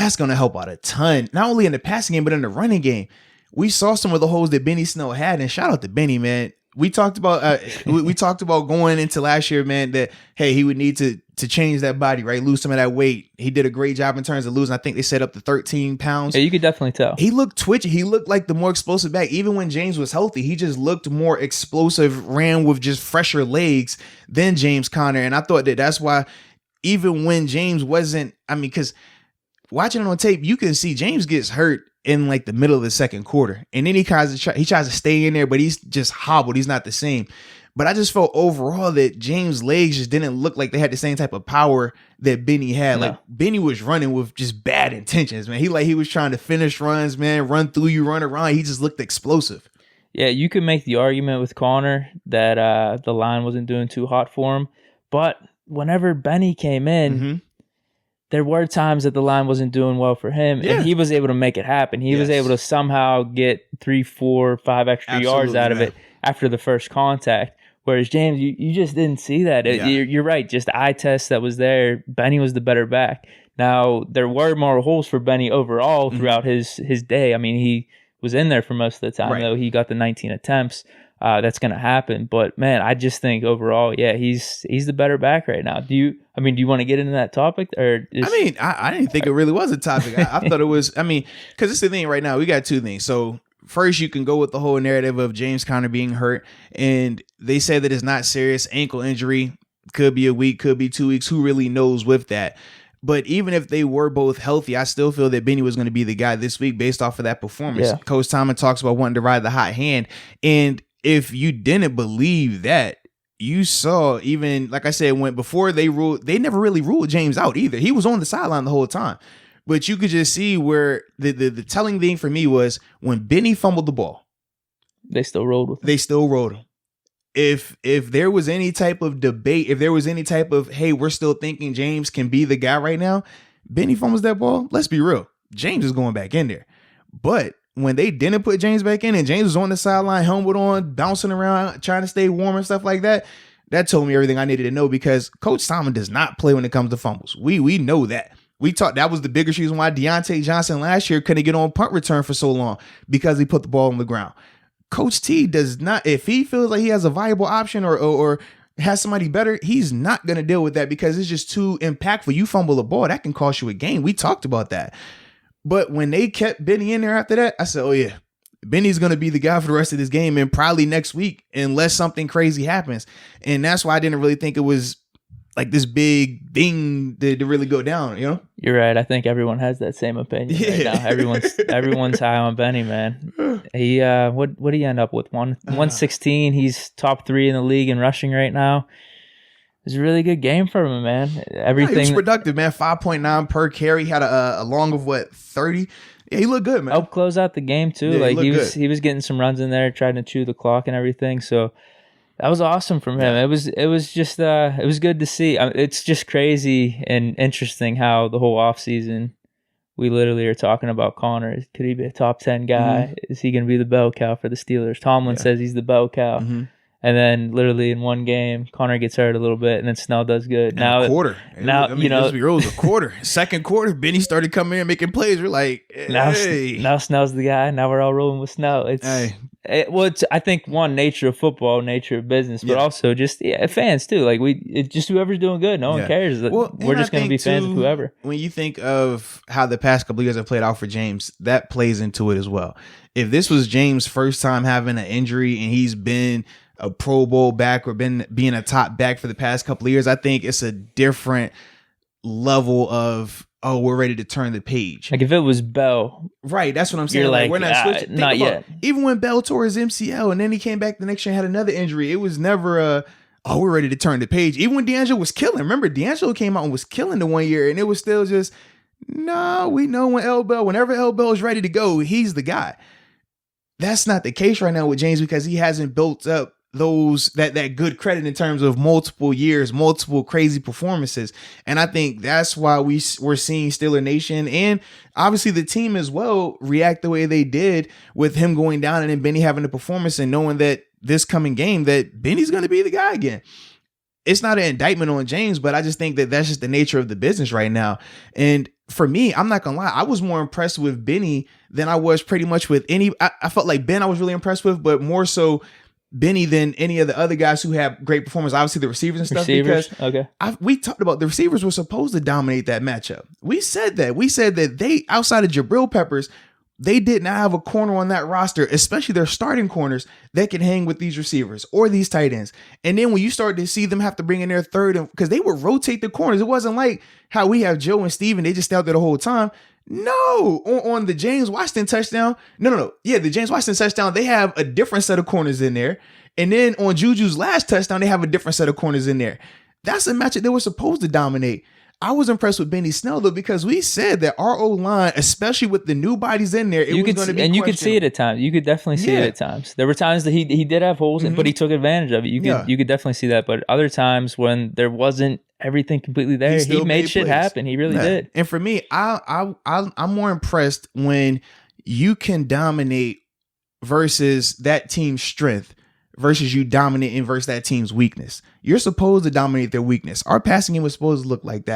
that's going to help out a ton, not only in the passing game, but in the running game. We saw some of the holes that Benny Snell had, and shout out to Benny, man. We talked about we talked about going into last year, man, that, hey, he would need to change that body, right? Lose some of that weight. He did a great job in terms of losing. I think they set up to 13 pounds. Yeah, you could definitely tell. He looked twitchy. He looked like the more explosive back. Even when James was healthy, he just looked more explosive, ran with just fresher legs than James Conner. And I thought that's why even when James wasn't, I mean, because watching it on tape, you can see James gets hurt in like the middle of the second quarter. And then he tries to stay in there, but he's just hobbled. He's not the same. But I just felt overall that James' legs just didn't look like they had the same type of power that Benny had. No. Like Benny was running with just bad intentions, man. He was trying to finish runs, man, run through you, run around. He just looked explosive. Yeah, you could make the argument with Connor that the line wasn't doing too hot for him. But whenever Benny came in, there were times that the line wasn't doing well for him, and he was able to make it happen. He was able to somehow get 3, 4, 5 extra yards out of it after the first contact. Whereas James, you just didn't see that. You're right. Just the eye test that was there. Benny was the better back. Now, there were more holes for Benny overall throughout his day. I mean, he was in there for most of the time, though. He got the 19 attempts. That's going to happen. But, man, I just think overall, he's the better back right now. Do you want to get into that topic? Or I didn't think it really was a topic. I thought it was, because it's the thing right now. We got two things. So, first, you can go with the whole narrative of James Conner being hurt, and they said that it's not serious ankle injury. Could be a week, could be 2 weeks. Who really knows with that? But even if they were both healthy, I still feel that Benny was going to be the guy this week based off of that performance. Yeah. Coach Tomlin talks about wanting to ride the hot hand, and if you didn't believe that, you saw even, like I said, when before they never really ruled James out either. He was on the sideline the whole time. But you could just see where the telling thing for me was when Benny fumbled the ball. They still rolled with him. They still rolled him. If there was any type of debate, if there was any type of, hey, we're still thinking James can be the guy right now, Benny fumbles that ball, let's be real. James is going back in there. But when they didn't put James back in and James was on the sideline, helmet on, bouncing around, trying to stay warm and stuff like that, that told me everything I needed to know because Coach Tomlin does not play when it comes to fumbles. We know that. We talked, that was the biggest reason why Deontay Johnson last year couldn't get on punt return for so long because he put the ball on the ground. Coach T does not, if he feels like he has a viable option or has somebody better, he's not going to deal with that because it's just too impactful. You fumble the ball, that can cost you a game. We talked about that. But when they kept Benny in there after that, I said, oh yeah, Benny's going to be the guy for the rest of this game and probably next week unless something crazy happens. And that's why I didn't really think it was like this big thing to really go down, you know? You're right. I think everyone has that same opinion right now. Everyone's high on Benny, man. He what did he end up with? 116. He's top 3 in the league in rushing right now. It was a really good game for him, man. Everything. He was productive, man. 5.9 per carry. He had a long of 30. Yeah, he looked good, man. Helped close out the game too. Yeah, like he was getting some runs in there, trying to chew the clock and everything. So that was awesome from him. It was just it was good to see. It's just crazy and interesting how the whole offseason we literally are talking about Connor. Could he be a top 10 guy? Mm-hmm. Is he going to be the bell cow for the Steelers? Tomlin says he's the bell cow. Mm-hmm. And then literally in one game, Connor gets hurt a little bit, and then Snell does good. Now a quarter. It was a quarter. Second quarter, Benny started coming in and making plays. We're like, hey. Now Snell's the guy. Now we're all rolling with Snell. It's I think one, nature of football, nature of business, but also just fans too. Like just whoever's doing good. No one cares. We're just going to be fans of whoever. When you think of how the past couple of years have played out for James, that plays into it as well. If this was James' first time having an injury and he's been a Pro Bowl back or being a top back for the past couple of years, I think it's a different level of, oh, we're ready to turn the page. Like if it was Bell. Right, that's what I'm saying. Like we're not switching. Not yet. Even when Bell tore his MCL and then he came back the next year and had another injury, it was never we're ready to turn the page. Even when D'Angelo was killing. Remember, D'Angelo came out and was killing the 1 year and it was still just, no, we know whenever L Bell is ready to go, he's the guy. That's not the case right now with James because he hasn't built up that good credit in terms of multiple years, multiple crazy performances. And I think that's why we're seeing Steeler Nation and obviously the team as well react the way they did with him going down and then Benny having a performance and knowing that this coming game that Benny's going to be the guy again. It's not an indictment on James, but I just think that that's just the nature of the business right now. And for me, I'm not gonna lie, I was more impressed with Benny than I was pretty much with any. I felt like Ben I was really impressed with, but more so Benny than any of the other guys who have great performance. Obviously, the receivers and stuff. Receivers, Because okay. we talked about the receivers were supposed to dominate that matchup. We said that. We said that they, outside of Jabril Peppers, they did not have a corner on that roster, especially their starting corners, that can hang with these receivers or these tight ends. And then when you start to see them have to bring in their third, because they would rotate the corners. It wasn't like how we have Joe and Steven. They just stay out there the whole time. No, on the James Washington touchdown. No. Yeah, the James Washington touchdown, they have a different set of corners in there. And then on Juju's last touchdown, they have a different set of corners in there. That's a matchup they were supposed to dominate. I was impressed with Benny Snell, though, because we said that our O-line, especially with the new bodies in there, it was going to be and you could see it at times. You could definitely see it at times. There were times that he did have holes, but he took advantage of it. You could definitely see that. But other times when there wasn't everything completely there, he made shit happen. He really did. And for me, I'm more impressed when you can dominate versus that team's strength versus you dominating versus that team's weakness. You're supposed to dominate their weakness. Our passing game was supposed to look like that.